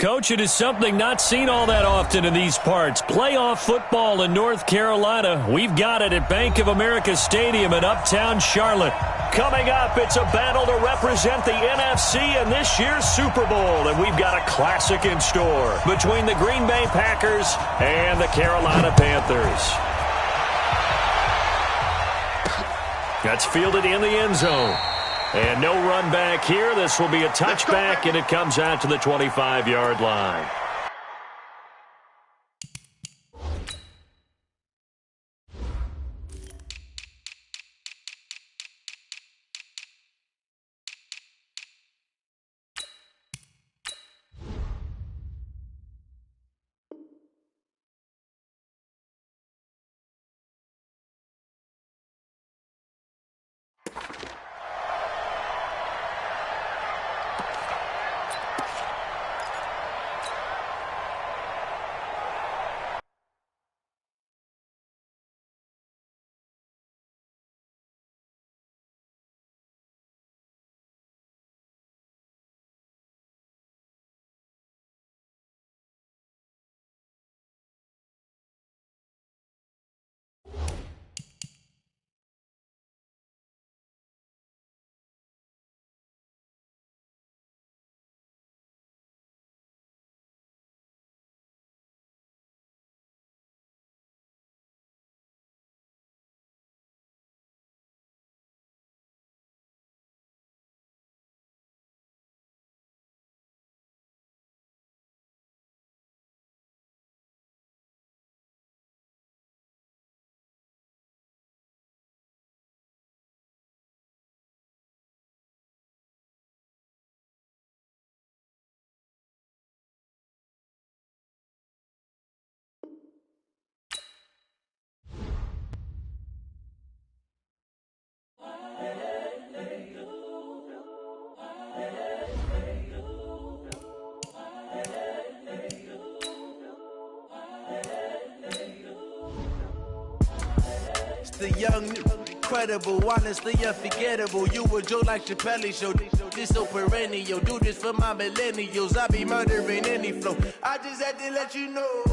Coach, it is something not seen all that often in these parts. Playoff football in North Carolina. We've got it at Bank of America Stadium in Uptown Charlotte. Coming up, it's a battle to represent the NFC in this year's Super Bowl. And we've got a classic in store between the Green Bay Packers and the Carolina Panthers. That's fielded in the end zone. And no run back here. This will be a touchback, and it comes out to the 25-yard line. The young, incredible, honestly unforgettable. You a Joe like Chappelle show. This so perennial. Do this for my millennials. I be murdering any flow. I just had to let you know.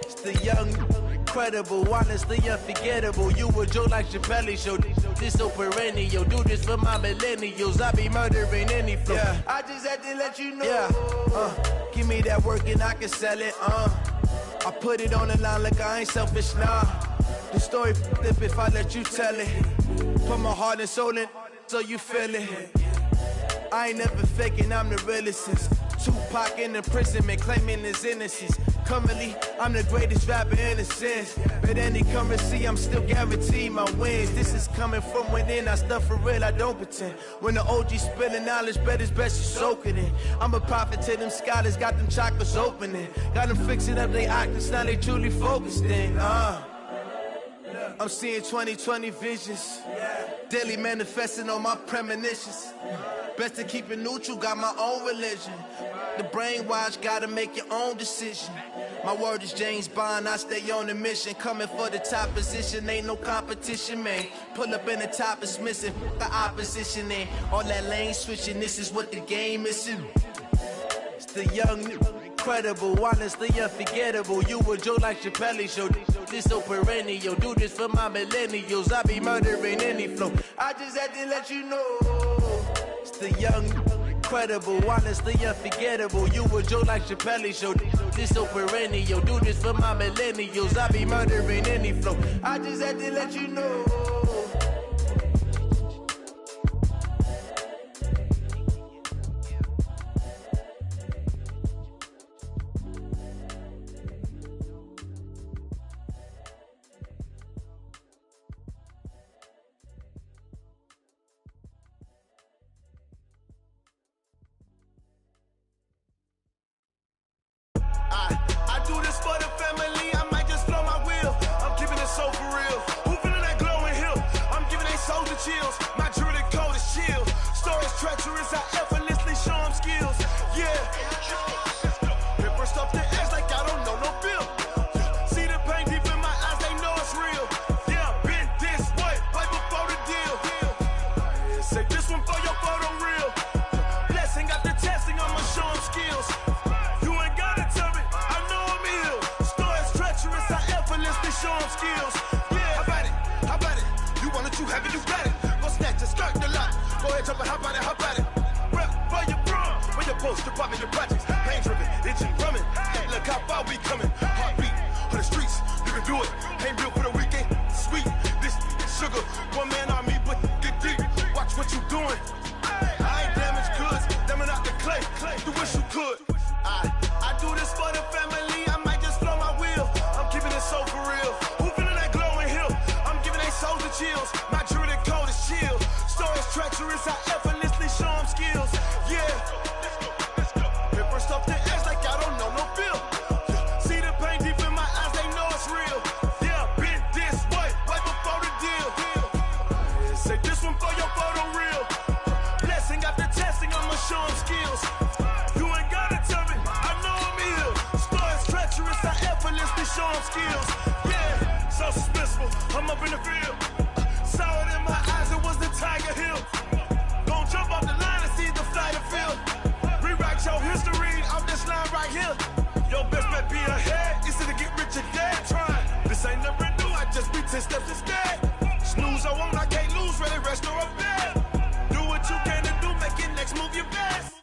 It's the young, incredible, honestly unforgettable. You a Joe like Chappelle show. This so perennial. Do this for my millennials. I be murdering any flow. Yeah. I just had to let you know. Yeah. Give me that work and I can sell it. I put it on the line like I ain't selfish, nah. The story flip if I let you tell it. Put my heart and soul in so you feel it. I ain't never faking, I'm the realest since Tupac in imprisonment, claiming his innocence. Currently, I'm the greatest rapper in a sense. But any currency, I'm still guaranteed my wins. This is coming from within, I stuff for real, I don't pretend. When the OG spilling knowledge, bet it's best you soak it in. I'm a prophet to them scholars, got them chakras opening. Got them fixing up their octaves, now they truly focused in. I'm seeing 2020 visions. Daily manifesting on my premonitions. Best to keep it neutral, got my own religion. The brainwash, gotta make your own decision. My word is James Bond, I stay on the mission. Coming for the top position, ain't no competition, man. Pull up in the top, it's missing, the opposition ain't. All that lane switching, this is what the game is. It's the young, incredible, honestly unforgettable. You a Joe like Chappelle show. This so perennial. Do this for my millennials. I be murdering any flow. I just had to let you know. It's the young, incredible, honestly unforgettable. You a Joe like Chappelle show. This so perennial. Do this for my millennials. I be murdering any flow. I just had to let you know. I do this for the family, I might just blow my wheel. I'm keeping it so for real. Who feeling that glowing hill? I'm giving they soldier chills. My jewelry code is chill. Stories treacherous, I effortlessly show them skills. Yeah. Hit first off the edge like I don't know no feel. See the pain deep in my eyes, they know it's real. Yeah, been this way, right before the deal. Say this one for your photo real. Blessing got the testing, I'ma show them skills. effortlessly show them skills. Yeah, how about it? How about it? You want it, you have it, you got it. Go snatch it, skirt the lot. Go ahead, jump it, how about it? How about it? Rep for your bro, for your post, your pop, and your projects. Pain driven, itching, drumming. Look how far we coming. Heartbeat for the streets, you can do it. Ain't built for the weekend. Sweet, this sugar, one man army, but get deep. Watch what you doing. I ain't damaged goods, damn it out the clay. You wish you could. I do this for the family. I might just blow my wheel. I'm keeping it so for real. Who feeling that glowing hill? I'm giving they souls the chills. My druid code is chill. Stories treacherous, I effortlessly show them skills. Yeah. Let's go. Paper stuff the edge like I don't know no feel. See the pain deep in my eyes, they know it's real. Yeah, been this way, way before the deal. Say this one for your photo reel. Blessing after testing, I'ma show them skills. You ain't gotta tell me, I know I'm ill. Stories treacherous, I effortlessly show them skills. Yeah, so suspenseful, I'm up in the field. Saw it in my eyes, it was the Tiger Hill. Gon' jump off the line and see the flight of field. Rewrite your history off this line right here. Your best bet be ahead, easy to get rich or dead. Trying, this ain't never new, I just be 10 steps instead. Snooze I won't, I can't lose, ready, rest or a bed. Do what you can to do, make your next move your best.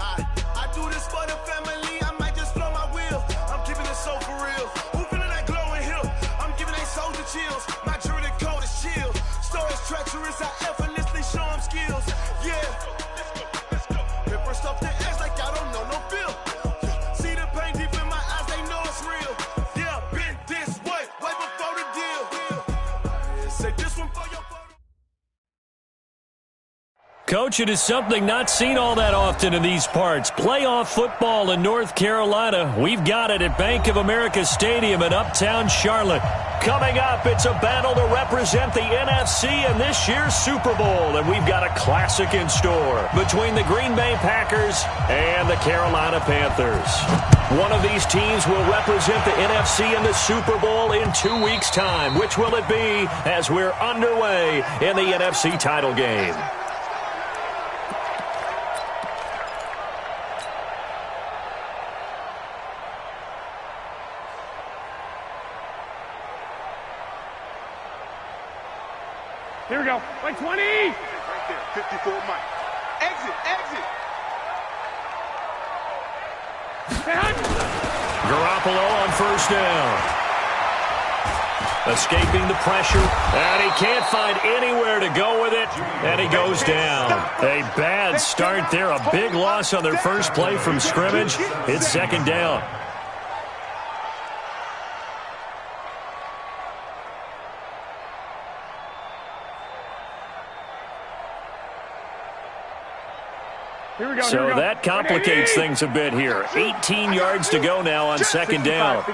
I do this for the family, I might just blow my wheel. I'm keeping it so for real. Who feeling that glowing hill? I'm giving they souls the chills. My druid code is chill. Stories treacherous, I effortlessly show them skills. Yeah. Let's go. Paper stuff the edge like I don't know no feel. See the pain deep in my eyes, they know it's real. Yeah, been this way, way before the deal. Say this one for your photo. Coach, it is something not seen all that often in these parts. Playoff football in North Carolina. We've got it at Bank of America Stadium in Uptown Charlotte. Coming up, it's a battle to represent the NFC in this year's Super Bowl. And we've got a classic in store between the Green Bay Packers and the Carolina Panthers. One of these teams will represent the NFC in the Super Bowl in 2 weeks' time. Which will it be as we're underway in the NFC title game? Here we go. Like 20. Right there. 54 Mike. Exit. Garoppolo on first down. Escaping the pressure, and he can't find anywhere to go with it, and he goes down. A bad start there, a big loss on their first play from scrimmage. It's second down. So that complicates things a bit here. 18 yards to go now on second down.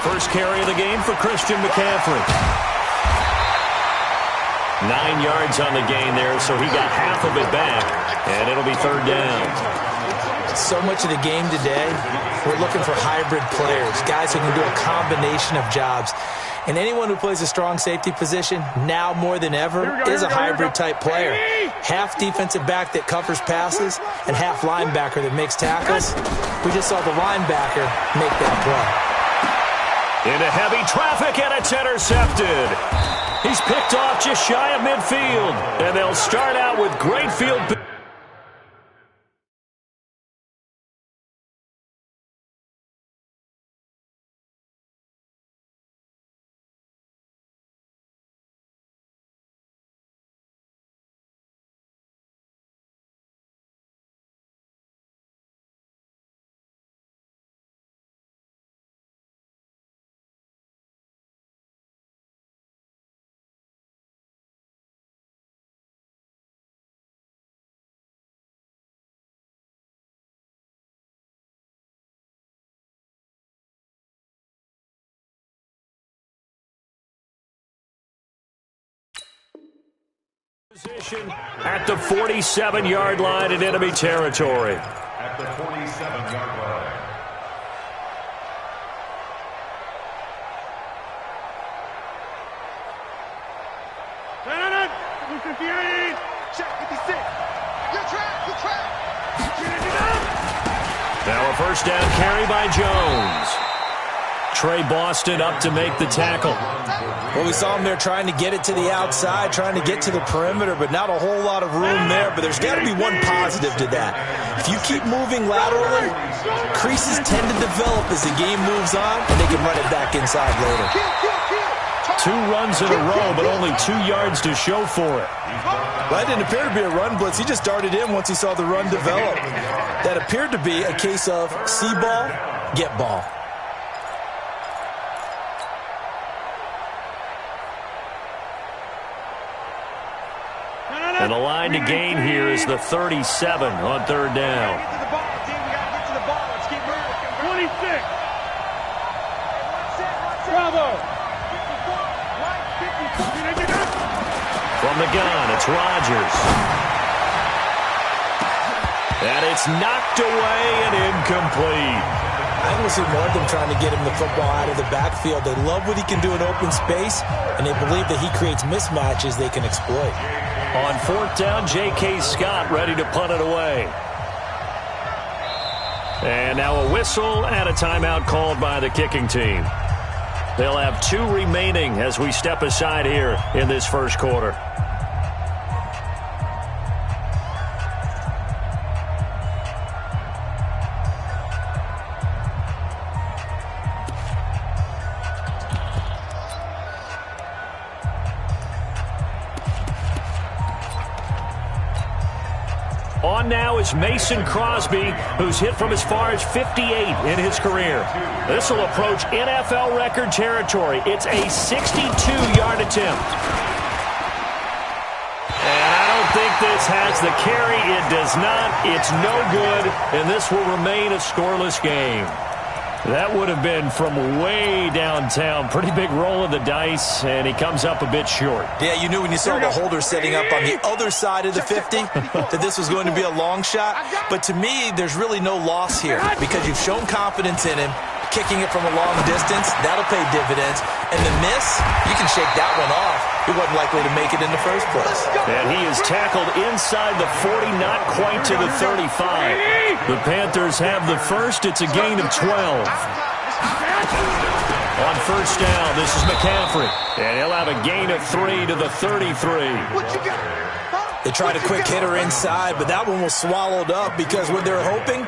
First carry of the game for Christian McCaffrey. 9 yards on the gain there, so he got half of it back, and it'll be third down. So much of the game today, we're looking for hybrid players, guys who can do a combination of jobs. And anyone who plays a strong safety position, now more than ever, is a hybrid-type player. Half defensive back that covers passes and half linebacker that makes tackles. We just saw the linebacker make that play. Into heavy traffic, and it's intercepted. He's picked off just shy of midfield, and they'll start out with great field position. Position at the 47-yard line in enemy territory. At the 47-yard line. Check 56. Your track. Now a first down carry by Jones. Trey Boston up to make the tackle. Well, we saw him there trying to get it to the outside, trying to get to the perimeter, but not a whole lot of room there. But there's got to be one positive to that. If you keep moving laterally, creases tend to develop as the game moves on, and they can run it back inside later. 2 runs in a row, but only 2 yards to show for it. Well, that didn't appear to be a run blitz. He just darted in once he saw the run develop. That appeared to be a case of see ball, get ball. And the line to gain here is the 37 on 3rd down. Get to the ball, team. We got to get to the ball. Let's keep moving. 26. Bravo. From the gun, it's Rodgers. And it's knocked away and incomplete. I think we'll see more of them trying to get him the football out of the backfield. They love what he can do in open space, and they believe that he creates mismatches they can exploit. On 4th down, J.K. Scott ready to punt it away. And now a whistle and a timeout called by the kicking team. They'll have 2 remaining as we step aside here in this first quarter. On now is Mason Crosby, who's hit from as far as 58 in his career. This will approach NFL record territory. It's a 62-yard attempt. And I don't think this has the carry. It does not. It's no good, and this will remain a scoreless game. That would have been from way downtown. Pretty big roll of the dice, and he comes up a bit short. Yeah, you knew when you saw the holder setting up on the other side of the 50 that this was going to be a long shot. But to me, there's really no loss here because you've shown confidence in him. Kicking it from a long distance, that'll pay dividends. And the miss, you can shake that one off. He wasn't likely to make it in the first place. And he is tackled inside the 40, not quite to the 35. The Panthers have the first. It's a gain of 12. On 1st down, this is McCaffrey. And he'll have a gain of 3 to the 33. They tried a quick hitter inside, but that one was swallowed up because what they're hoping,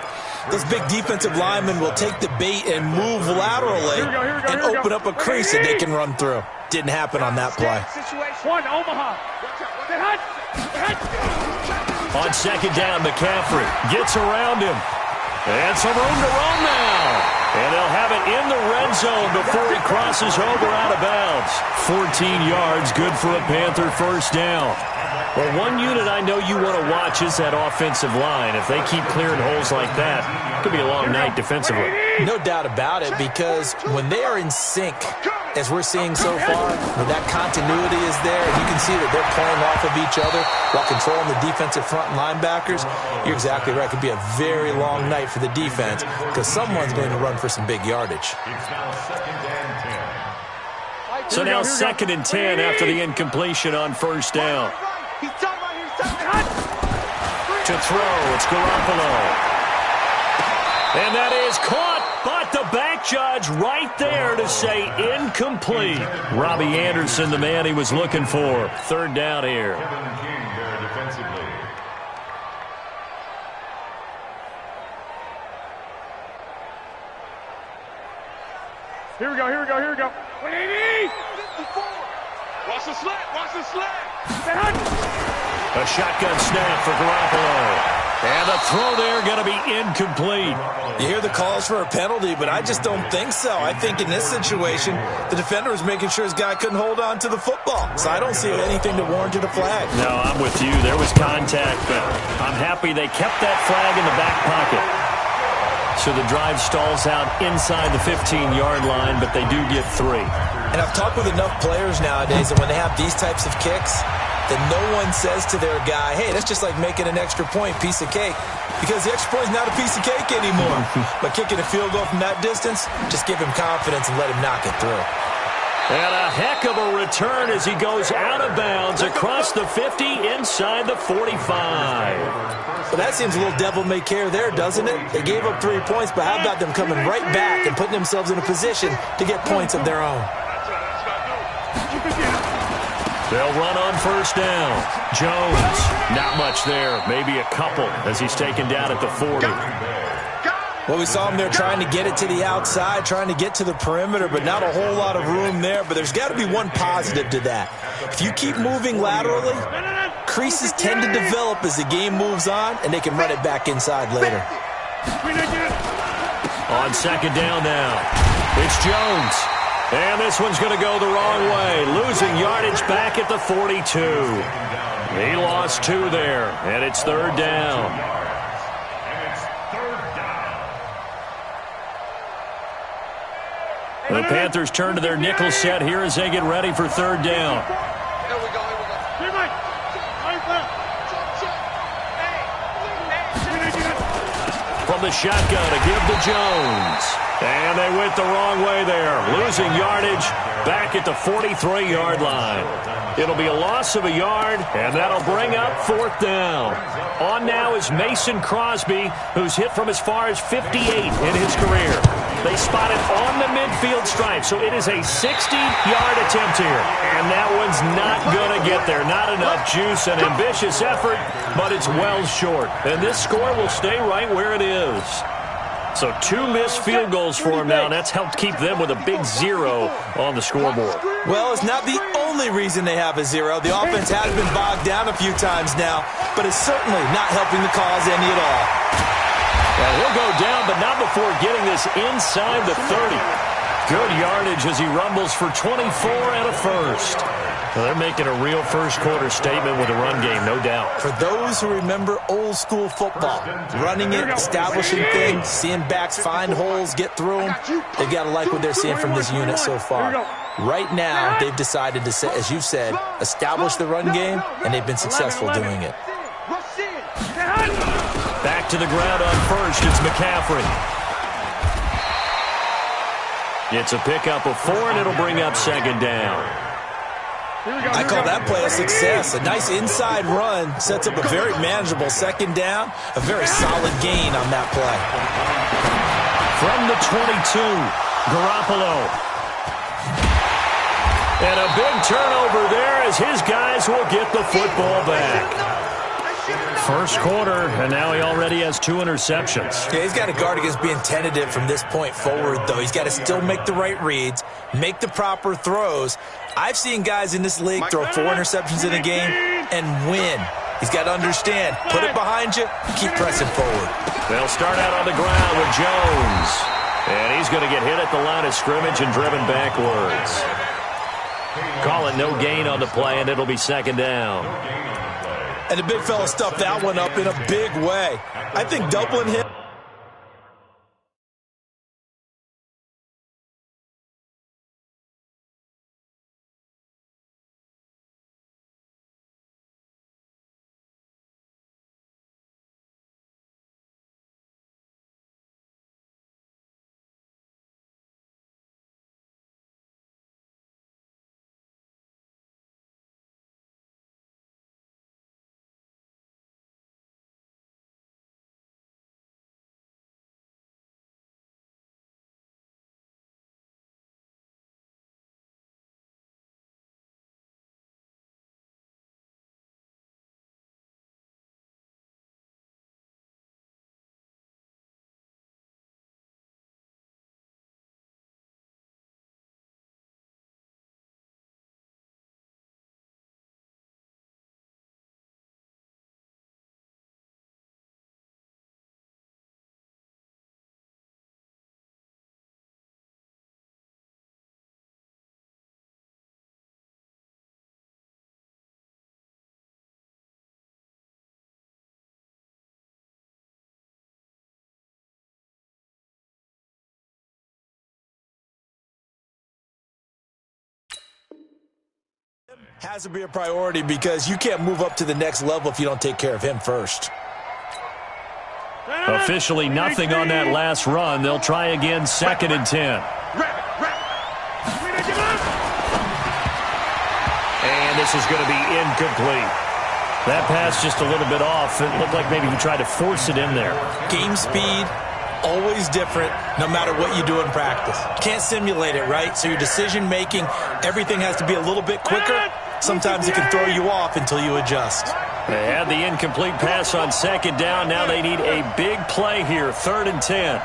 those big defensive linemen will take the bait and move laterally and open up a crease that they can run through. Didn't happen on that play. One, Omaha. On 2nd down, McCaffrey gets around him. And some room to run now. And they'll have it in the red zone before he crosses over out of bounds. 14 yards, good for a Panther first down. Well, one unit I know you want to watch is that offensive line. If they keep clearing holes like that, it could be a long night defensively. No doubt about it, because when they are in sync, as we're seeing so far, when that continuity is there, and you can see that they're playing off of each other while controlling the defensive front linebackers, you're exactly right. It could be a very long night for the defense because someone's going to run for some big yardage. So now 2nd and 10 after the incompletion on 1st down. He's talking about here. To throw, it's Garoppolo. And that is caught, but the back judge right there to say incomplete. Robbie Anderson, the man he was looking for. 3rd down here. Here we go. Watch the slant. Watch the slant. A shotgun snap for Garoppolo. And the throw there going to be incomplete. You hear the calls for a penalty, but I just don't think so. I think in this situation, the defender was making sure his guy couldn't hold on to the football. So I don't see anything to warrant a flag. No, I'm with you. There was contact, but I'm happy they kept that flag in the back pocket. So the drive stalls out inside the 15-yard line, but they do get 3. And I've talked with enough players nowadays that when they have these types of kicks, that no one says to their guy, hey, that's just like making an extra point, piece of cake. Because the extra point is not a piece of cake anymore. But kicking a field goal from that distance, just give him confidence and let him knock it through. And a heck of a return as he goes out of bounds across the 50 inside the 45. Well, that seems a little devil-may-care there, doesn't it? They gave up 3 points, but how about them coming right back and putting themselves in a position to get points of their own? They'll run on first down. Jones, not much there. Maybe a couple as he's taken down at the 40. Well, we saw him there trying to get it to the outside, trying to get to the perimeter, but not a whole lot of room there. But there's got to be one positive to that. If you keep moving laterally, creases tend to develop as the game moves on, and they can run it back inside later. On second down now, it's Jones. And this one's going to go the wrong way, losing yardage back at the 42. He lost 2 there, and it's third down. The Panthers turn to their nickel set here as they get ready for third down. Here we go. From the shotgun to give to Jones. And they went the wrong way there, losing yardage back at the 43-yard line. It'll be a loss of a yard, and that'll bring up fourth down. On now is Mason Crosby, who's hit from as far as 58 in his career. They spot it on the midfield stripe, so it is a 60-yard attempt here. And that one's not going to get there. Not enough juice, an ambitious effort, but it's well short. And this score will stay right where it is. So 2 missed field goals for him now, and that's helped keep them with a big 0 on the scoreboard. Well, it's not the only reason they have a 0. The offense has been bogged down a few times now, but it's certainly not helping the cause any at all. Well, he'll go down, but not before getting this inside the 30. Good yardage as he rumbles for 24 and a first. Well, they're making a real first-quarter statement with a run game, no doubt. For those who remember old-school football, running it, establishing things, seeing backs find holes, get through them, they've got to like what they're seeing from this unit so far. Right now, they've decided to, as you said, establish the run game, and they've been successful doing it. Back to the ground on first, it's McCaffrey. It's a pickup of 4, and it'll bring up second down. I call that play a success. A nice inside run sets up a very manageable second down. A very solid gain on that play. From the 22, Garoppolo. And a big turnover there as his guys will get the football back. First quarter, and now he already has 2 interceptions. Yeah, he's got to guard against being tentative from this point forward, though. He's got to still make the right reads, make the proper throws. I've seen guys in this league throw 4 interceptions in a game and win. He's got to understand, put it behind you, keep pressing forward. They'll start out on the ground with Jones. And he's going to get hit at the line of scrimmage and driven backwards. Call it no gain on the play, and it'll be second down. And the big fella stuffed that one up in a big way. I think doubling him. Has to be a priority because you can't move up to the next level if you don't take care of him first. Officially nothing on that last run. They'll try again, 2nd and 10. this is going to be incomplete. That pass just a little bit off. It looked like maybe he tried to force it in there. Game speed, always different, no matter what you do in practice. Can't simulate it, right? So your decision-making, everything has to be a little bit quicker. Sometimes it can throw you off until you adjust. They had the incomplete pass on second down. Now they need a big play here, 3rd and 10.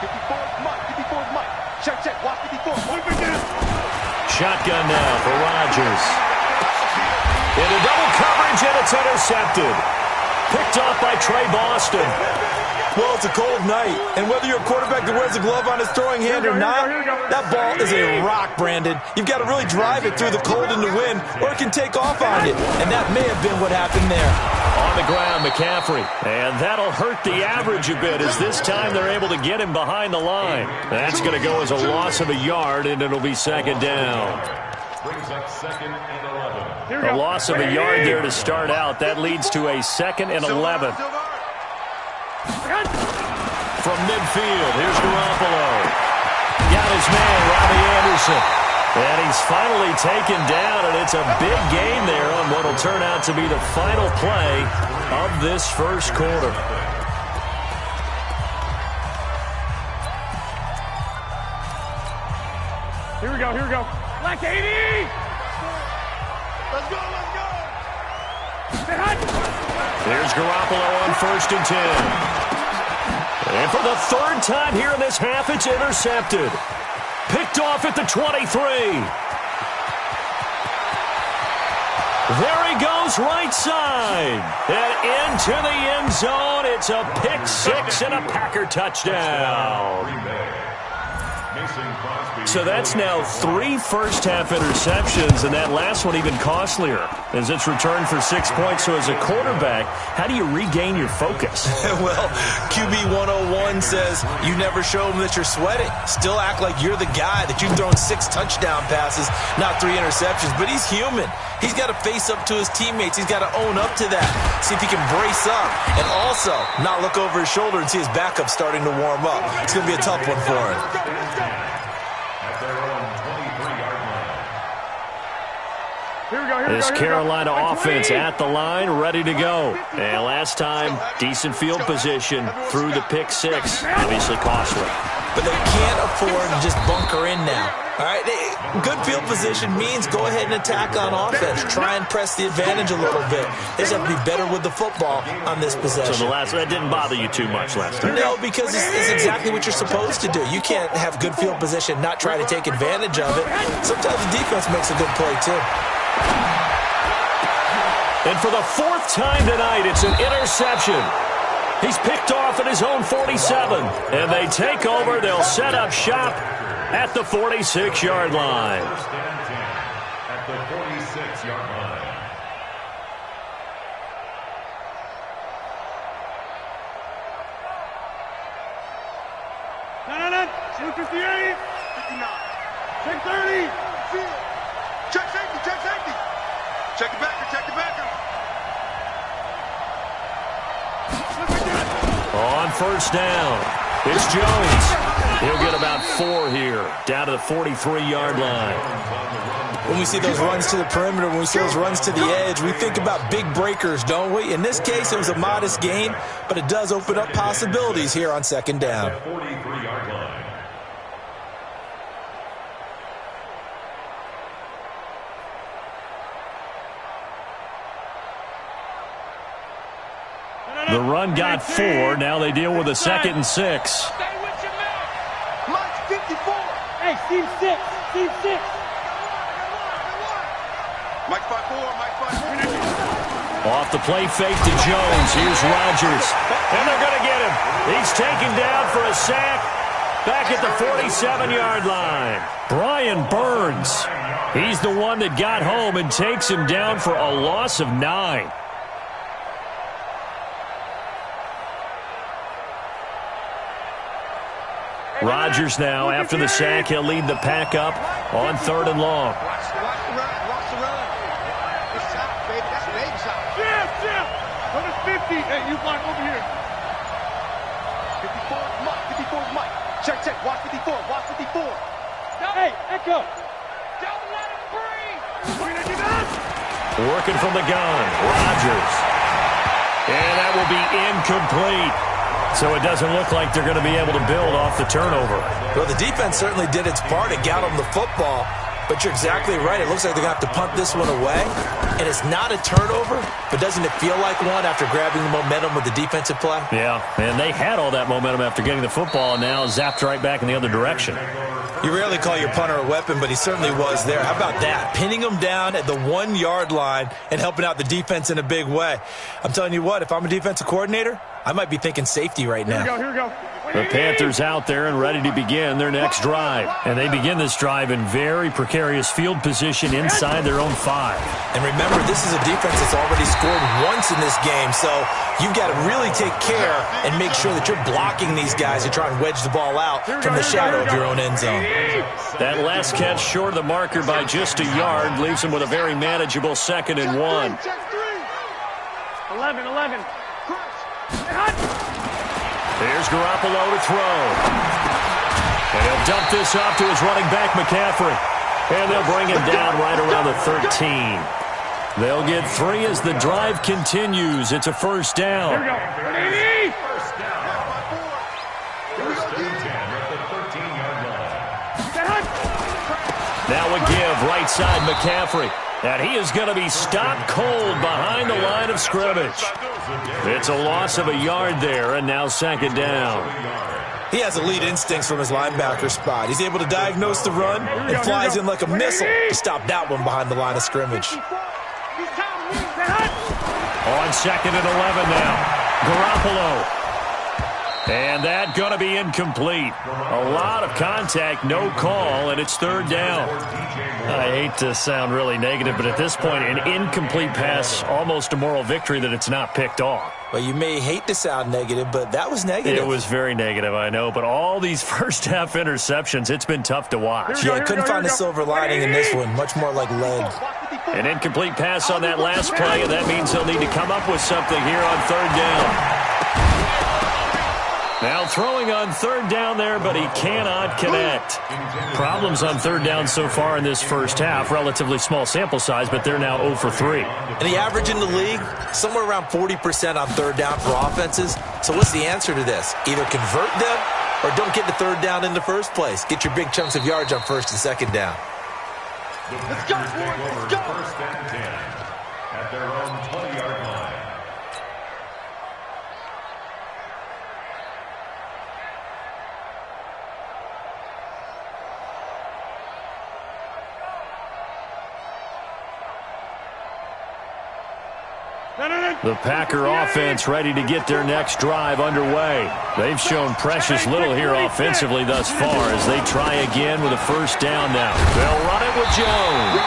54's Mike. Check. Watch 54. Shotgun now for Rodgers. Into double coverage, and it's intercepted. Picked off by Trey Boston. Well, it's a cold night, and whether you're a quarterback that wears a glove on his throwing hand or not, that ball is a rock, Brandon. You've got to really drive it through the cold and the wind, or it can take off on you, and that may have been what happened there. On the ground, McCaffrey. And that'll hurt the average a bit as this time they're able to get him behind the line. That's going to go as a loss of a yard, and it'll be second down. Brings up 2nd and 11. A loss of a yard there to start out. That leads to a 2nd and 11. From midfield, here's Garoppolo. Got his man, Robbie Anderson. And he's finally taken down, and it's a big gain there on what will turn out to be the final play of this first quarter. Here we go. Black 80! Let's go. There's Garoppolo on 1st and 10. And for the 3rd time here in this half, it's intercepted. Picked off at the 23. There he goes, right side. And into the end zone. It's a pick 6 and a Packer touchdown. Green Bay. Mason Crosby. So that's now 3 first-half interceptions, and that last one even costlier as it's returned for 6 points. So as a quarterback, how do you regain your focus? Well, QB 101 says you never show them that you're sweating. Still act like you're the guy, that you've thrown 6 touchdown passes, not 3 interceptions. But he's human. He's got to face up to his teammates. He's got to own up to that. See if he can brace up and also not look over his shoulder and see his backup starting to warm up. It's going to be a tough one for him. At their own 23-yard line. This Carolina offense at the line, ready to go. And last time, decent field position through the pick 6. Obviously costly. But they can't afford to just bunker in now. All right, good field position means go ahead and attack on offense. Try and press the advantage a little bit. They just have to be better with the football on this possession. So that didn't bother you too much last time? No, because it's exactly what you're supposed to do. You can't have good field position, not try to take advantage of it. Sometimes the defense makes a good play, too. And for the 4th time tonight, it's an interception. He's picked off at his own 47. And they take over. They'll set up shop at the 46-yard line. First and 10 at the 46-yard line. No. 258. 59. Check 30. Check safety. Check the backer. On 1st down, it's Jones. He'll get about 4 here, down to the 43-yard line. When we see those runs to the perimeter, when we see those runs to the edge, we think about big breakers, don't we? In this case, it was a modest gain, but it does open up possibilities here on 2nd down. 43-yard line. The run got 4. Now they deal with a 2nd and 6. Mike's 54. Hey, Steve 6. Mike 5-4. Off the play fake to Jones. Here's Rodgers. And they're going to get him. He's taken down for a sack back at the 47-yard line. Brian Burns. He's the one that got home and takes him down for a loss of 9. Rodgers now, after the sack, he'll lead the pack up on 3rd and long. Watch the run. It's time, baby. That's baby time. Jim. Put us 50. Hey, you block over here. 54 is Mike. Check. Watch 54. Hey, Echo. Don't let him breathe. Working from the gun, Rodgers. And that will be incomplete. So it doesn't look like they're going to be able to build off the turnover. Well, the defense certainly did its part. It got them the football. But you're exactly right. It looks like they're going to have to punt this one away. And it's not a turnover, but doesn't it feel like one after grabbing the momentum with the defensive play? Yeah, and they had all that momentum after getting the football and now zapped right back in the other direction. You rarely call your punter a weapon, but he certainly was there. How about that? Pinning him down at the 1-yard line and helping out the defense in a big way. I'm telling you what, if I'm a defensive coordinator, I might be thinking safety right now. Here we go. The Panthers out there and ready to begin their next drive. And they begin this drive in very precarious field position inside their own 5. And remember, this is a defense that's already scored once in this game, so you've got to really take care and make sure that you're blocking these guys and try and wedge the ball out from the shadow of your own end zone. That last catch short of the marker by just a yard leaves them with a very manageable 2nd and 1. 11. There's Garoppolo to throw. And he'll dump this off to his running back, McCaffrey. And they'll bring him down right around the 13. They'll get 3 as the drive continues. It's a first down. Here we go. First and 10 at the 13-yard line. Now a give, right side McCaffrey. And he is going to be stopped cold behind the line of scrimmage. It's a loss of a yard there, and now 2nd down. He has elite instincts from his linebacker spot. He's able to diagnose the run and flies in like a missile to stop that one behind the line of scrimmage. On 2nd and 11 now. Garoppolo. And that going to be incomplete. A lot of contact, no call, and it's 3rd down. I hate to sound really negative, but at this point, an incomplete pass, almost a moral victory that it's not picked off. Well, you may hate to sound negative, but that was negative. It was very negative, I know, but all these first-half interceptions, it's been tough to watch. Yeah, I couldn't find a silver lining in this one, much more like lead. An incomplete pass on that last play, and that means they'll need to come up with something here on 3rd down. Now throwing on 3rd down there, but he cannot connect. Problems on 3rd down so far in this first half. Relatively small sample size, but they're now 0 for 3. And the average in the league, somewhere around 40% on 3rd down for offenses. So what's the answer to this? Either convert them or don't get to 3rd down in the first place. Get your big chunks of yards on 1st and 2nd down. Let's go, boys. Let's go. 1st and 10 at their own 20-yard line. The Packer offense ready to get their next drive underway. They've shown precious little here offensively thus far as they try again with a 1st down now. They'll run it with Jones.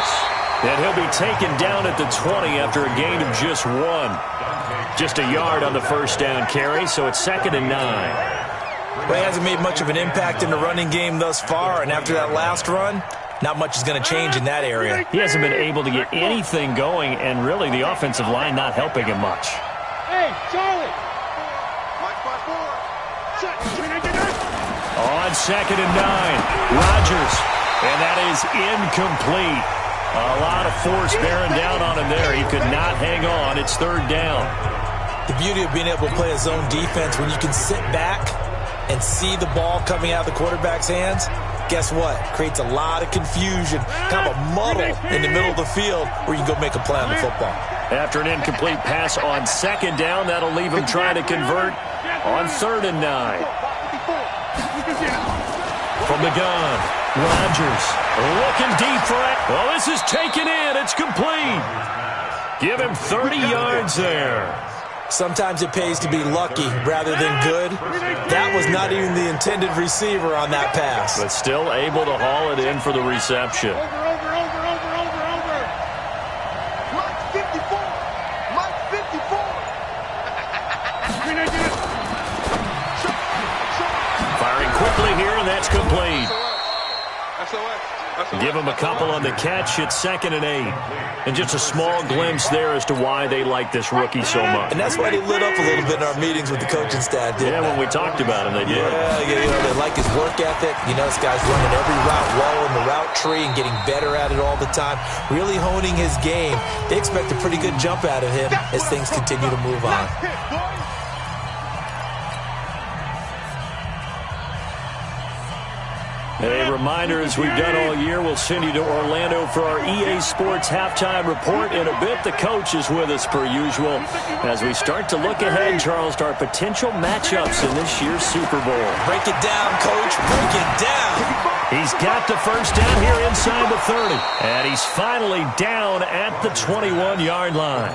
And he'll be taken down at the 20 after a gain of just 1. Just a yard on the 1st down carry, so it's 2nd and 9. Well, he hasn't made much of an impact in the running game thus far, and after that last run, not much is going to change in that area. He hasn't been able to get anything going, and really the offensive line not helping him much. Hey, Charlie. On 2nd and 9, Rodgers. And that is incomplete. A lot of force bearing down on him there. He could not hang on. It's 3rd down. The beauty of being able to play a zone defense when you can sit back and see the ball coming out of the quarterback's hands, guess what? Creates a lot of confusion, kind of a muddle in the middle of the field where you can go make a play on the football. After an incomplete pass on 2nd down, that'll leave him trying to convert on 3rd and 9. From the gun, Rodgers looking deep for it. Well, this is taken in. It's complete. Give him 30 yards there. Sometimes it pays to be lucky rather than good. That was not even the intended receiver on that pass. But still able to haul it in for the reception. Over. Mike 54. Mike 54. Firing quickly here, and that's complete. SOS. Give him a couple on the catch. It's 2nd and 8. And just a small glimpse there as to why they like this rookie so much. And that's why they lit up a little bit in our meetings with the coaching staff, didn't they? When we talked about him, they did. Yeah, they like his work ethic. This guy's running every route well in the route tree and getting better at it all the time, really honing his game. They expect a pretty good jump out of him as things continue to move on. A reminder, as we've done all year, we'll send you to Orlando for our EA Sports halftime report. In a bit, the coach is with us per usual as we start to look ahead, Charles, to our potential matchups in this year's Super Bowl. Break it down, Coach. Break it down. He's got the first down here inside the 30. And he's finally down at the 21-yard line.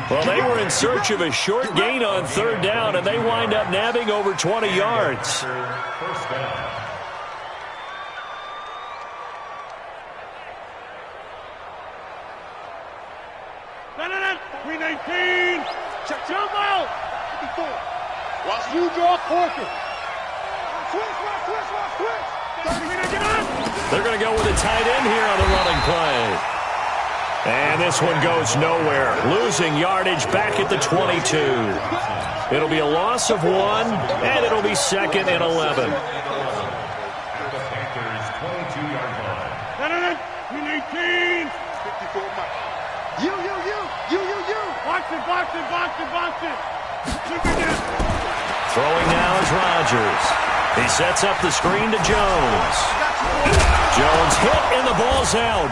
Well, they were in search of a short gain on 3rd down, and they wind up nabbing over 20 yards. First down. Check jump out. 54. Watch you draw Corker. Switch. They're going to go with a tight end here on the running play. And this one goes nowhere. Losing yardage back at the 22. It'll be a loss of 1, and it'll be 2nd and 11. The Panthers' 22-yard line. 18. 54. You. Box it. Throwing now is Rodgers. He sets up the screen to Jones. Jones hit and the ball's out.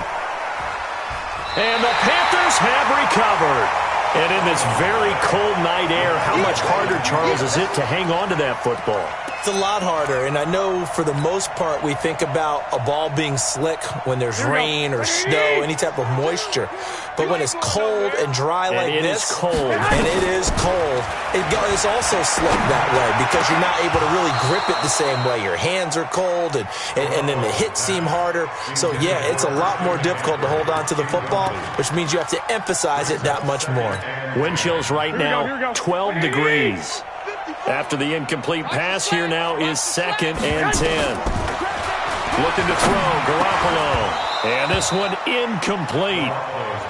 And the Panthers have recovered. And in this very cold night air, how much harder, Charles, is it to hang on to that football? It's a lot harder, and I know for the most part we think about a ball being slick when there's rain or snow, any type of moisture. But when it's cold and dry like this, it's also slick that way because you're not able to really grip it the same way. Your hands are cold, and then the hits seem harder. So, yeah, it's a lot more difficult to hold on to the football, which means you have to emphasize it that much more. Wind chills right now, 12 degrees. After the incomplete pass, here now is 2nd and 10. Looking to throw, Garoppolo. And this one incomplete.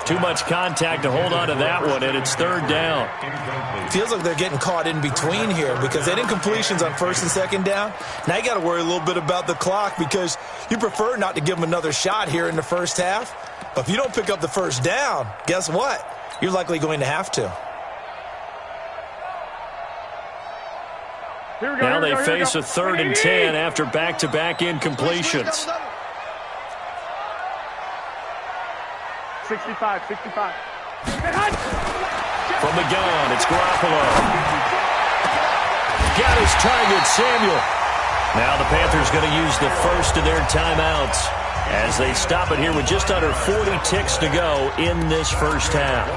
Too much contact to hold on to that one, and it's 3rd down. Feels like they're getting caught in between here because they had incompletions on 1st and 2nd down. Now you got to worry a little bit about the clock because you prefer not to give them another shot here in the first half. But if you don't pick up the first down, guess what? You're likely going to have to. Now they face a 3rd and 10 after back-to-back incompletions. 65. From the gun, it's Garoppolo. Got his target, Samuel. Now the Panthers going to use the first of their timeouts as they stop it here with just under 40 ticks to go in this first half.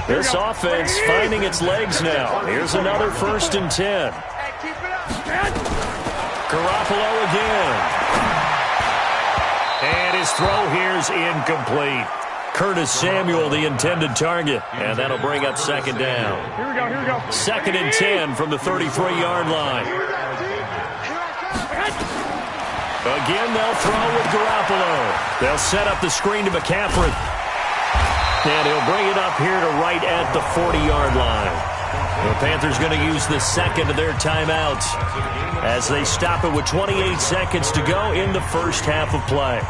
This offense finding its legs now. Here's another 1st and 10. Garoppolo again. And his throw here is incomplete. Curtis Samuel, the intended target. And that'll bring up 2nd down. Here we go. 2nd and 10 from the 33-yard line. Again, they'll throw with Garoppolo. They'll set up the screen to McCaffrey. And he'll bring it up here to right at the 40-yard line. The Panthers going to use the 2nd of their timeouts as they stop it with 28 seconds to go in the first half of play.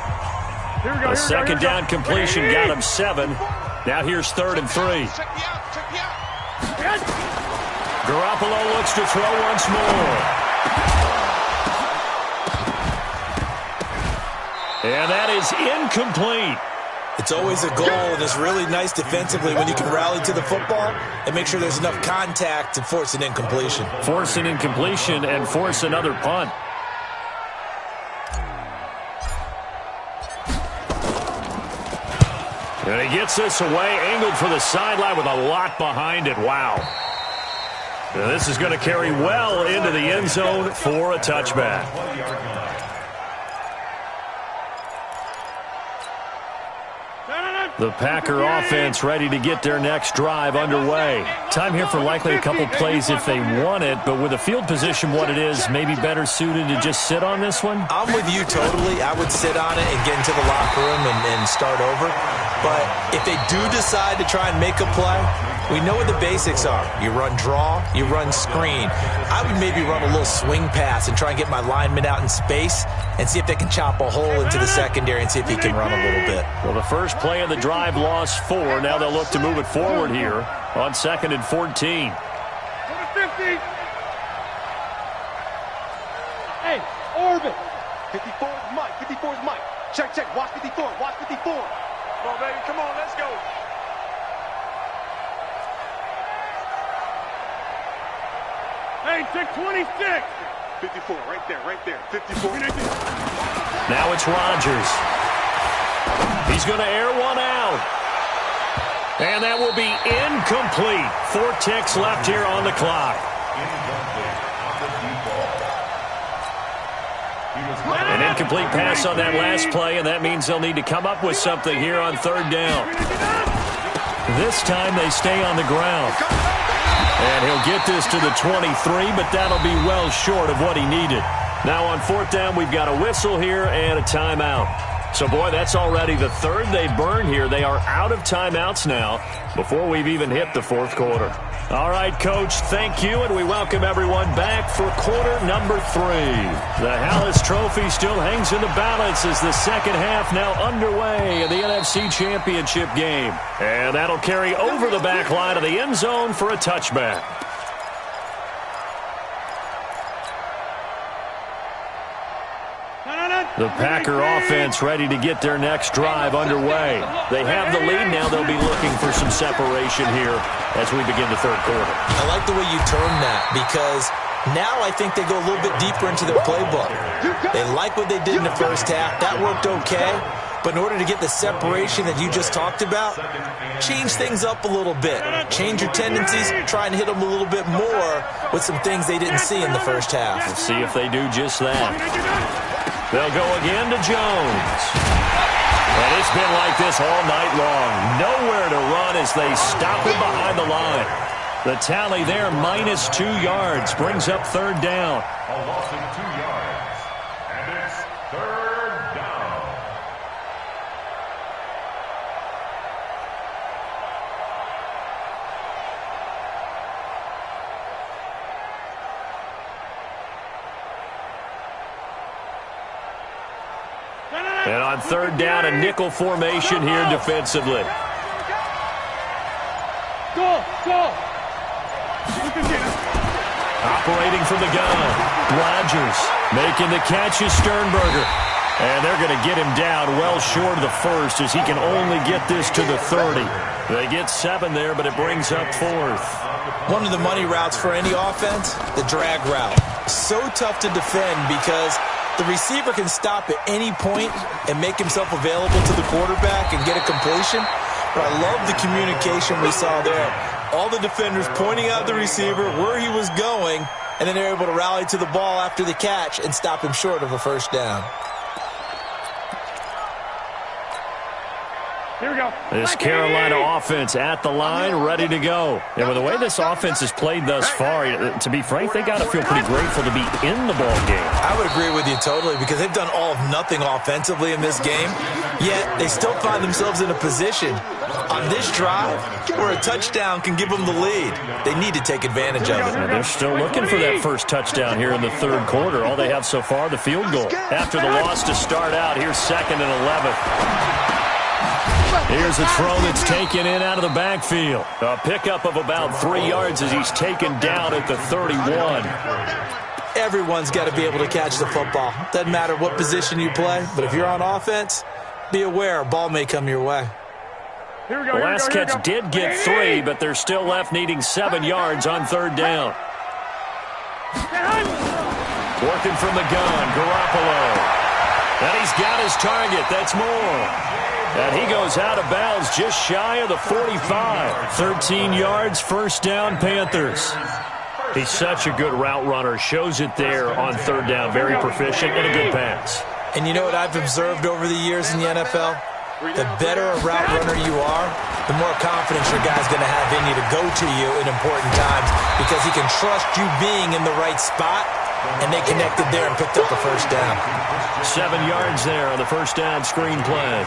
A 2nd down completion got him 7. Now here's 3rd and 3. Garoppolo looks to throw once more. And that is incomplete. It's always a goal, and it's really nice defensively when you can rally to the football and make sure there's enough contact to force an incompletion. Force an incompletion and force another punt. And he gets this away, angled for the sideline with a lot behind it. Wow. Now this is going to carry well into the end zone for a touchback. The Packer offense ready to get their next drive underway. Time here for likely a couple plays if they want it, but with a field position what it is, maybe better suited to just sit on this one? I'm with you totally. I would sit on it and get into the locker room and start over. But if they do decide to try and make a play, we know what the basics are. You run draw, you run screen. I would maybe run a little swing pass and try and get my lineman out in space and see if they can chop a hole into the secondary and see if he can run a little bit. Well, the first play of the drive lost 4. Now they'll look to move it forward here on 2nd and 14. Hey, orbit. 54 is Mike. 54 is Mike. Check, check. Watch 54. Watch 54. Come on, baby. Come on. Let's go. Hey, check 26. 54, right there, right there. 54. Now it's Rodgers. He's going to air one out. And that will be incomplete. 4 ticks left here on the clock. An incomplete pass on that last play, and that means they'll need to come up with something here on 3rd down. This time they stay on the ground. And he'll get this to the 23, but that'll be well short of what he needed. Now on 4th down, we've got a whistle here and a timeout. So, boy, that's already the 3rd they've burned here. They are out of timeouts now before we've even hit the 4th quarter. All right, Coach, thank you, and we welcome everyone back for quarter number 3. The Hallis Trophy still hangs in the balance as the second half now underway in the NFC Championship game. And that'll carry over the back line of the end zone for a touchback. The Packer offense ready to get their next drive underway. They have the lead now. They'll be looking for some separation here as we begin the 3rd quarter. I like the way you term that because now I think they go a little bit deeper into their playbook. They like what they did in the first half. That worked okay. But in order to get the separation that you just talked about, change things up a little bit. Change your tendencies, try and hit them a little bit more with some things they didn't see in the first half. We'll see if they do just that. They'll go again to Jones. And it's been like this all night long. Nowhere to run as they stop him behind the line. The tally there, -2 yards, brings up 3rd down. A loss of 2 yards. And it's 3rd down. And on 3rd down, a nickel formation here defensively. Operating from the gun, Rodgers making the catch is Sternberger. And they're going to get him down well short of the 1st as he can only get this to the 30. They get 7 there, but it brings up 4th. One of the money routes for any offense, the drag route. So tough to defend because the receiver can stop at any point and make himself available to the quarterback and get a completion. But I love the communication we saw there. All the defenders pointing out the receiver, where he was going, and then they're able to rally to the ball after the catch and stop him short of a 1st down. Here we go. This Carolina offense at the line, ready to go. And with the way this offense has played thus far, to be frank, they got to feel pretty grateful to be in the ball game. I would agree with you totally because they've done all of nothing offensively in this game, yet they still find themselves in a position on this drive where a touchdown can give them the lead. They need to take advantage of it. And they're still looking for that first touchdown here in the 3rd quarter. All they have so far, the field goal. After the loss to start out, here's 2nd and 11. Here's a throw that's taken in out of the backfield. A pickup of about 3 yards as he's taken down at the 31. Everyone's got to be able to catch the football. Doesn't matter what position you play, but if you're on offense, be aware a ball may come your way. The last catch did get 3, but they're still left needing 7 yards on 3rd down. Working from the gun, Garoppolo. And he's got his target. That's Moore. And he goes out of bounds just shy of the 45. 13 yards, 1st down, Panthers. He's such a good route runner. Shows it there on 3rd down. Very proficient and a good pass. And you know what I've observed over the years in the NFL? the better a route runner you are, the more confidence your guy's going to have in you to go to you in important times because he can trust you being in the right spot, and they connected there and picked up the first down. 7 yards there on the first down screen play.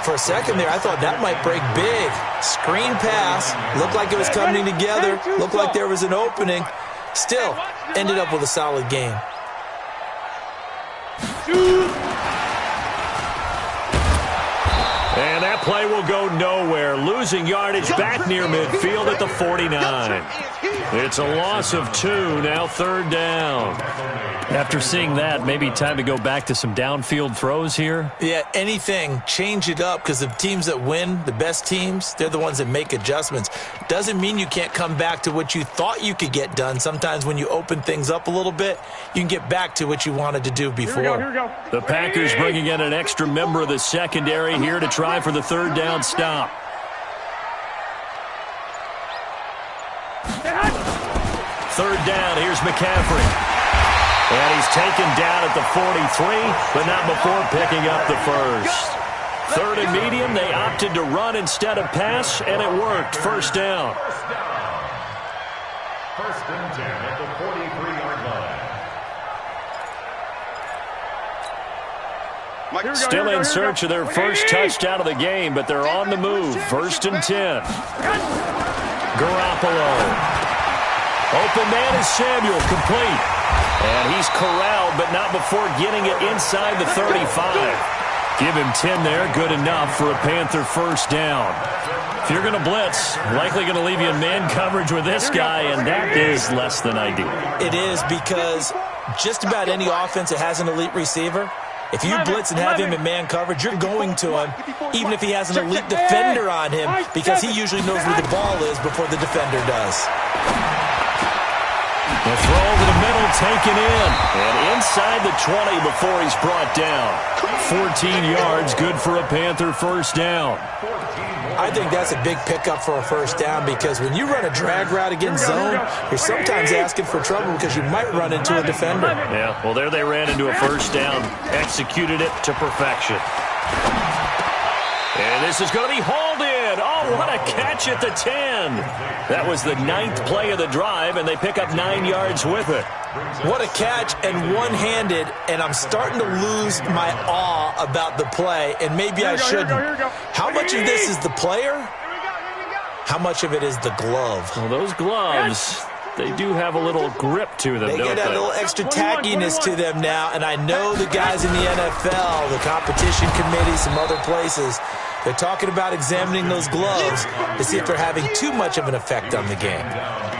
For a second there, I thought that might break big. Screen pass, looked like it was coming together, looked like there was an opening. Still, ended up with a solid game. And that play will go nowhere. Losing yardage back near midfield at the 49. It's a loss of 2, now third down. After seeing that, maybe time to go back to some downfield throws here? Yeah, anything. Change it up because the teams that win, the best teams, they're the ones that make adjustments. Doesn't mean you can't come back to what you thought you could get done. Sometimes when you open things up a little bit, you can get back to what you wanted to do before. Here we go. The Packers bringing in an extra member of the secondary here to try for the third down stop. Third down, here's McCaffrey. And he's taken down at the 43, but not before picking up the first. Third and medium, they opted to run instead of pass, and it worked. First down. First and 10 at the 43-yard line. Still in search of their first touchdown of the game, but they're on the move. First and 10. Garoppolo. Open man is Samuel, complete. And he's corralled, but not before getting it inside the 35. Give him 10 there, good enough for a Panther first down. If you're going to blitz, likely going to leave you in man coverage with this guy, and that is less than ideal. It is because just about any offense that has an elite receiver, if you blitz and have him in man coverage, you're going to him, even if he has an elite defender on him, because he usually knows where the ball is before the defender does. The throw over the middle, taken in. And inside the 20 before he's brought down. 14 yards, good for a Panther first down. I think that's a big pickup for a first down because when you run a drag route against zone, you're sometimes asking for trouble because you might run into a defender. Yeah, well, there they ran into a first down. Executed it to perfection. And this is going to be hauled in. Oh, what a catch at the 10. That was the 9th play of the drive, and they pick up 9 yards with it. What a catch and one-handed, and I'm starting to lose my awe about the play, and maybe I shouldn't. How much of this is the player? How much of it is the glove? Well, those gloves, they do have a little grip to them, They don't get a little extra tackiness to them now, and I know the guys in the NFL, the competition committee, some other places, they're talking about examining those gloves to see if they're having too much of an effect on the game.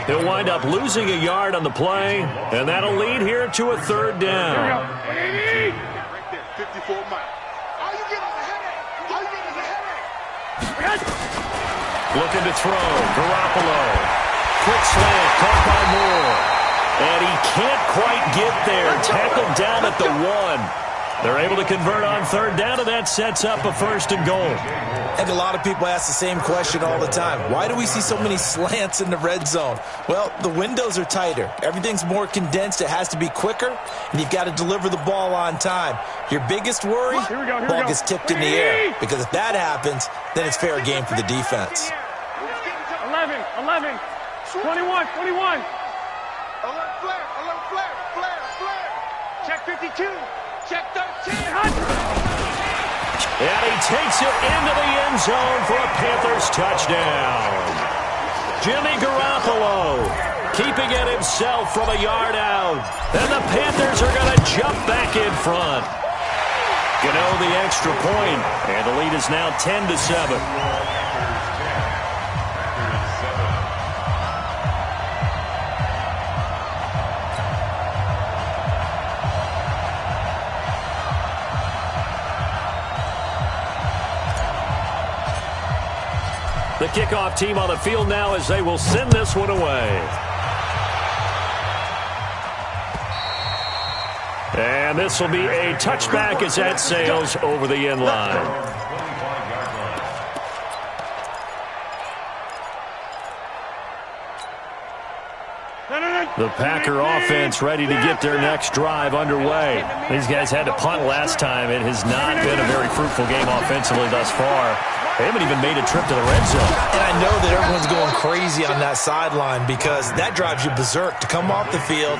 He'll wind up losing a yard on the play, and that'll lead here to a third down. Right there, 54 miles. All you get is a headache. All you get is a headache. Looking to throw, Garoppolo. Quick slant, caught by Moore. And he can't quite get there. Tackled down at the 1. They're able to convert on third down, and that sets up a first and goal. And a lot of people ask the same question all the time. Why do we see so many slants in the red zone? Well, the windows are tighter. Everything's more condensed. It has to be quicker, and you've got to deliver the ball on time. Your biggest worry, ball gets tipped in the air. Because if that happens, then it's fair game for the defense. 11, 21. Alert flare. Check 52. Check 13. And he takes it into the end zone for a Panthers touchdown. Jimmy Garoppolo keeping it himself from a yard out. And the Panthers are going to jump back in front. Gano the extra point, and the lead is now 10-7. The kickoff team on the field now as they will send this one away. And this will be a touchback as that sails over the end line. The Packer offense ready to get their next drive underway. These guys had to punt last time. It has not been a very fruitful game offensively thus far. They haven't even made a trip to the red zone. And I know that everyone's going crazy on that sideline because that drives you berserk to come off the field,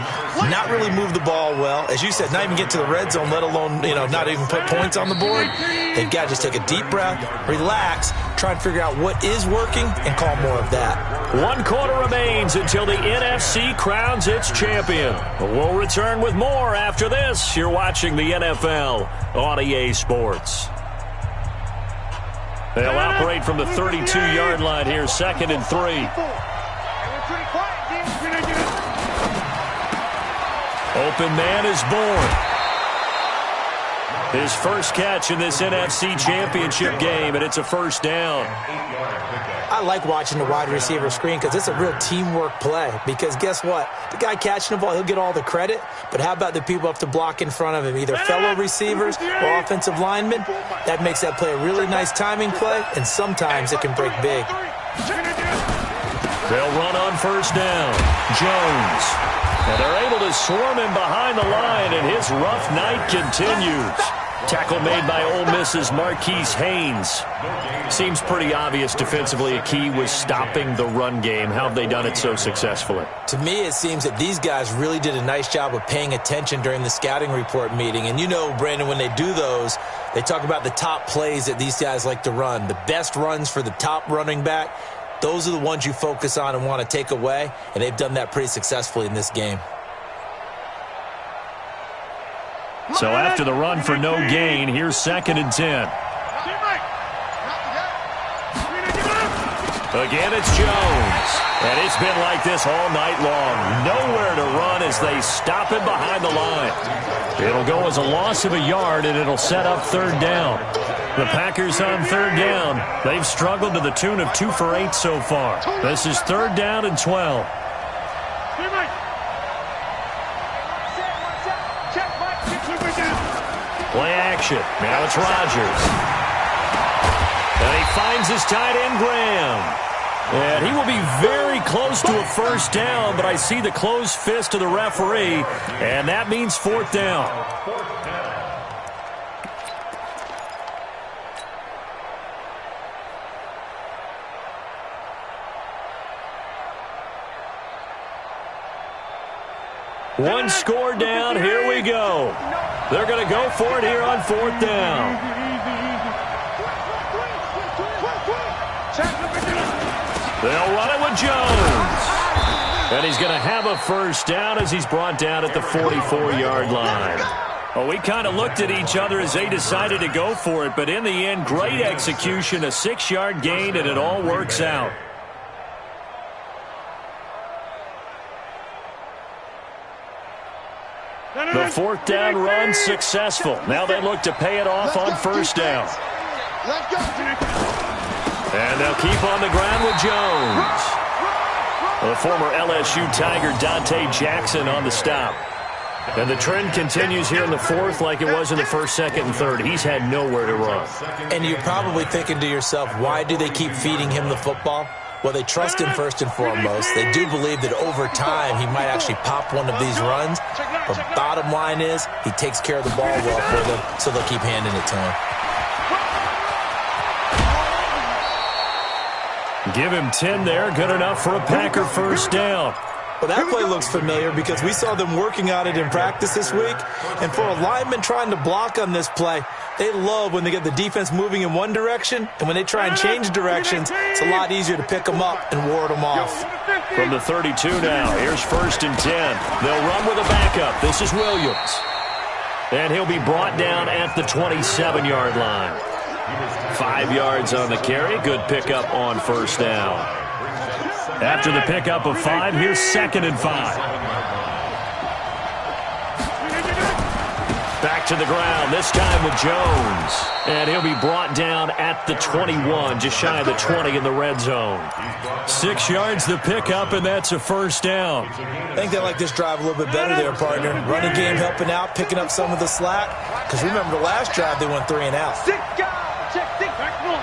not really move the ball well. As you said, not even get to the red zone, let alone, not even put points on the board. They've got to just take a deep breath, relax, try and figure out what is working, and call more of that. 1 quarter remains until the NFC crowns its champion. We'll return with more after this. You're watching the NFL on EA Sports. They'll operate from the 32-yard line here, 2nd and 3. Open man is born. His first catch in this NFC Championship game, and it's a first down. I like watching the wide receiver screen because it's a real teamwork play. Because guess what? The guy catching the ball, he'll get all the credit. But how about the people up to block in front of him, either fellow receivers or offensive linemen? That makes that play a really nice timing play, and sometimes it can break big. They'll run on first down. Jones. And they're able to swarm him behind the line, and his rough night continues. Tackle made by Ole Miss's Marquise Haynes. Seems pretty obvious defensively a key was stopping the run game. How have they done it so successfully? To me, it seems that these guys really did a nice job of paying attention during the scouting report meeting. And you know, Brandon, when they do those, they talk about the top plays that these guys like to run. The best runs for the top running back, those are the ones you focus on and want to take away. And they've done that pretty successfully in this game. So after the run for no gain, here's 2nd and 10. Again, it's Jones. And it's been like this all night long. Nowhere to run as they stop him behind the line. It'll go as a loss of a yard, and it'll set up 3rd down. The Packers on 3rd down. They've struggled to the tune of 2 for 8 so far. This is 3rd down and 12. Play action. Now it's Rodgers. And he finds his tight end, Graham. And he will be very close to a first down, but I see the closed fist of the referee, and that means 4th down. One score down. Here we go. They're going to go for it here on 4th down. They'll run it with Jones. And he's going to have a first down as he's brought down at the 44-yard line. Well, we kind of looked at each other as they decided to go for it, but in the end, great execution, a 6-yard gain, and it all works out. The 4th down run successful. Now they look to pay it off on first down. And they'll keep on the ground with Jones. The former LSU Tiger Dante Jackson on the stop. And the trend continues here in the 4th like it was in the 1st, 2nd, and 3rd. He's had nowhere to run. And you're probably thinking to yourself, why do they keep feeding him the football? Well, they trust him first and foremost. They do believe that over time he might actually pop one of these runs. But bottom line is he takes care of the ball well for them, so they'll keep handing it to him. Give him 10 there. Good enough for a Packer first down. Well, that play looks familiar because we saw them working on it in practice this week. And for a lineman trying to block on this play, they love when they get the defense moving in one direction. And when they try and change directions, it's a lot easier to pick them up and ward them off. From the 32 now, here's 1st and 10. They'll run with a backup. This is Williams. And he'll be brought down at the 27-yard line. 5 yards on the carry. Good pickup on first down. After the pickup of 5, here's 2nd and 5. Back to the ground, this time with Jones. And he'll be brought down at the 21, just shy of the 20 in the red zone. 6 yards the pickup, and that's a first down. I think they like this drive a little bit better there, partner. Running game helping out, picking up some of the slack. Because remember the last drive, they went 3 and out. Check 6, back 1.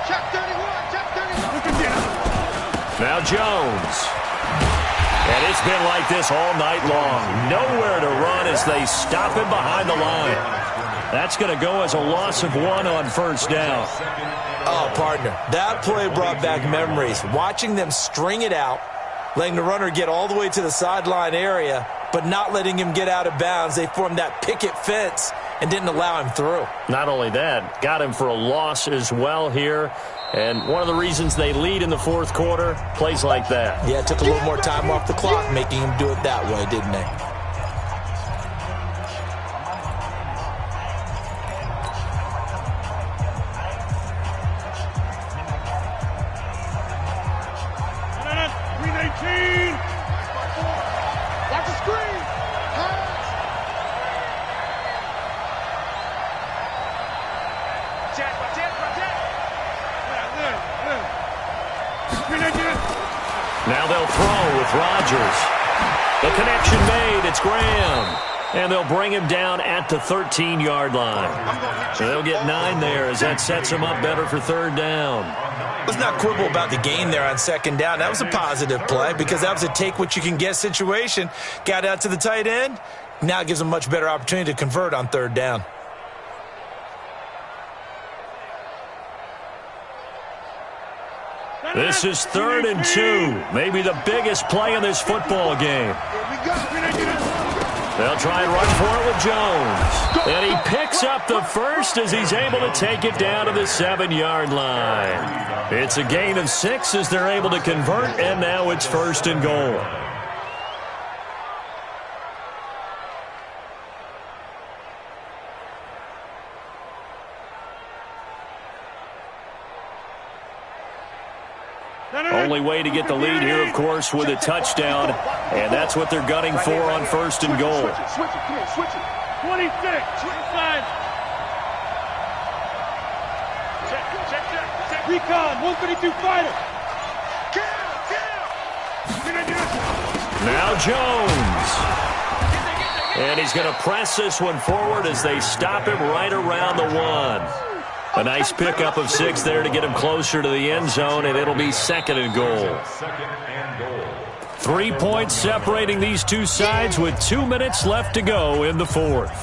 Check 31, check 31. Now Jones. And it's been like this all night long. Nowhere to run as they stop him behind the line. That's going to go as a loss of 1 on first down. Oh, partner, that play brought back memories. Watching them string it out, letting the runner get all the way to the sideline area, but not letting him get out of bounds. They formed that picket fence and didn't allow him through. Not only that, got him for a loss as well here. And one of the reasons they lead in the fourth quarter, plays like that. Yeah, it took a little more time off the clock, making him do it that way, didn't they? Watch the screen. Now they'll throw with Rodgers. The connection made. It's Graham. And they'll bring him down at the 13-yard line. So they'll get 9 there as that sets them up better for third down. Let's not quibble about the gain there on second down. That was a positive play because that was a take-what-you-can-get situation. Got out to the tight end. Now it gives them a much better opportunity to convert on third down. This is 3rd and 2. Maybe the biggest play in this football game. They'll try and run for it with Jones. And he picks up the first as he's able to take it down to the 7-yard line. It's a gain of 6 as they're able to convert, and now it's 1st and goal. Only way to get the lead here, of course, with a touchdown. And that's what they're gunning for on 1st and goal. Switch it, come on, switch it. 26, inside. Check. Recon, 132 fighter. Now Jones. And he's going to press this one forward as they stop him right around the 1. A nice pickup of 6 there to get him closer to the end zone, and it'll be 2nd and goal. 3 points separating these two sides with 2 minutes left to go in the fourth.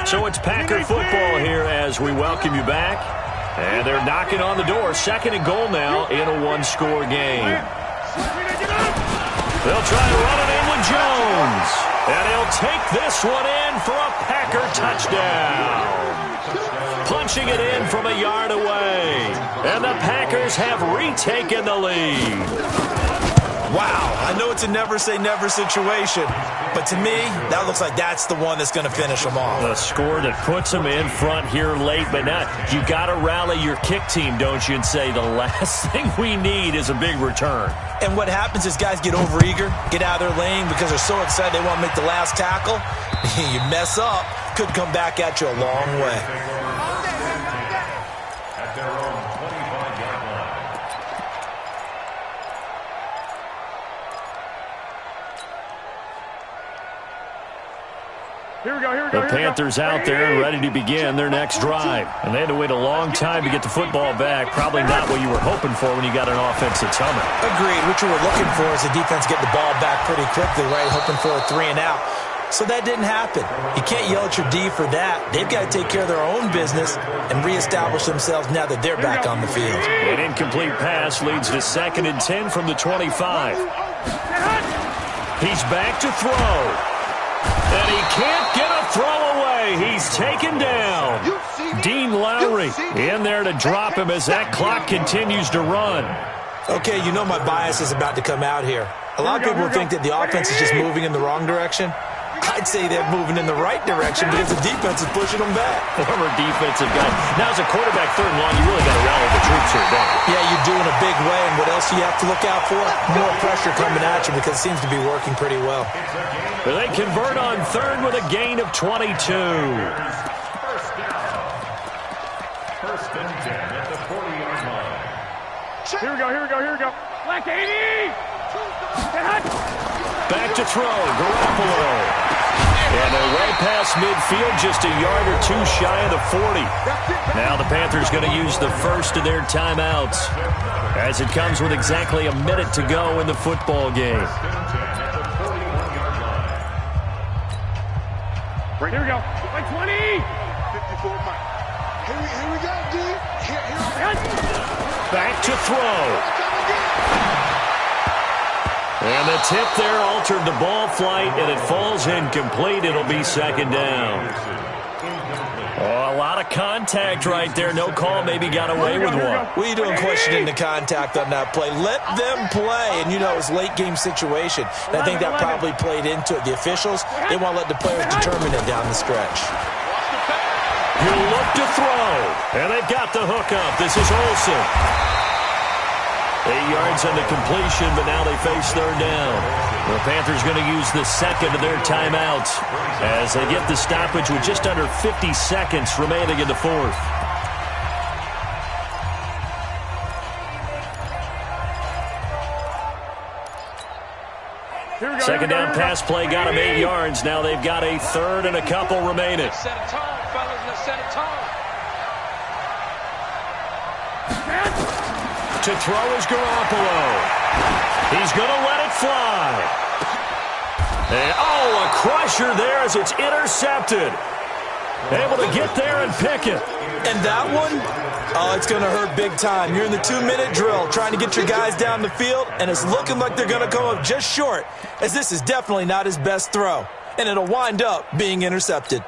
So it's Packer football here as we welcome you back. And they're knocking on the door. 2nd and goal now in a 1-score game. They'll try to run it in with Jones. And he'll take this one in for a Packer touchdown. Punching it in from a yard away. And the Packers have retaken the lead. Wow, I know it's a never-say-never situation, but to me, that looks like that's the one that's going to finish them off. The score that puts them in front here late, but now you got to rally your kick team, don't you, and say the last thing we need is a big return. And what happens is guys get overeager, get out of their lane because they're so excited they want to make the last tackle. You mess up, could come back at you a long way. At their own 25-yard line. Here we go. The Panthers out there and ready to begin their next drive. And they had to wait a long time to get the football back. Probably not what you were hoping for when you got an offense that's humming. Agreed. What you were looking for is the defense get the ball back pretty quickly, right? Hoping for a 3 and out. So that didn't happen. You can't yell at your D for that. They've got to take care of their own business and reestablish themselves now that they're back on the field. An incomplete pass leads to 2nd and 10 from the 25. He's back to throw. And he can't get a throw away. He's taken down. Dean Lowry in there to drop him as that clock continues to run. Okay, you know my bias is about to come out here. A lot of people think that the offense is just moving in the wrong direction. I'd say they're moving in the right direction because the defense is pushing them back. Former defensive guy. Now, as a quarterback 3rd and long, you really got to rally the troops here, don't you? Yeah, you do in a big way. And what else do you have to look out for? More pressure coming at you because it seems to be working pretty well. They convert on 3rd with a gain of 22. First and 10 at the 40-yard line. Here we go. Black 80. Back to throw. Garoppolo. And they're way past midfield, just a yard or two shy of the 40. Now the Panthers going to use the first of their timeouts as it comes with exactly a minute to go in the football game. Right, here we go. Like 20. 54 Mike. Here we go, D. Back to throw. And the tip there altered the ball flight, and it falls incomplete. It'll be second down. Oh, a lot of contact right there. No call. Maybe got away with one. What are you doing questioning the contact on that play? Let them play. And, you know, it's a late-game situation. And I think that probably played into it. The officials, they want to let the players determine it down the stretch. He'll look to throw. And they've got the hook up. This is Olsen. 8 yards on the completion, but now they face third down. The Panthers going to use the second of their timeouts as they get the stoppage with just under 50 seconds remaining in the fourth. Second down pass play got them 8 yards. Now they've got a third and a couple remaining. Set a tone, fellas. Let's set a tone. To throw is Garoppolo. He's going to let it fly. And, a crusher there as it's intercepted. Able to get there and pick it. And that one, it's going to hurt big time. You're in the 2-minute drill trying to get your guys down the field, and it's looking like they're going to come up just short, as this is definitely not his best throw. And it'll wind up being intercepted.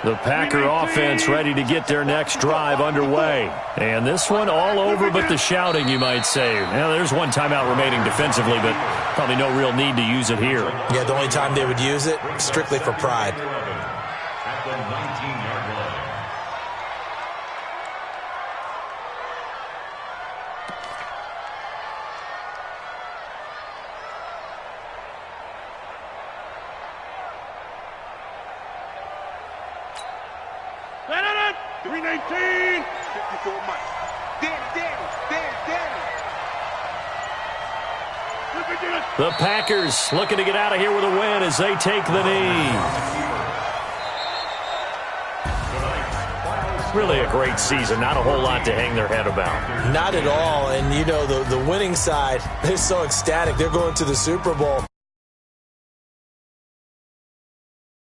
The Packer offense ready to get their next drive underway. And this one all over but the shouting, you might say. Now, there's one timeout remaining defensively, but probably no real need to use it here. Yeah, the only time they would use it, strictly for pride. At the 19-yard line. Danny. 319. 54 Mike. Danny. The Packers looking to get out of here with a win as they take the knee. Really a great season. Not a whole lot to hang their head about. Not at all. And, you know, the winning side, they're so ecstatic. They're going to the Super Bowl.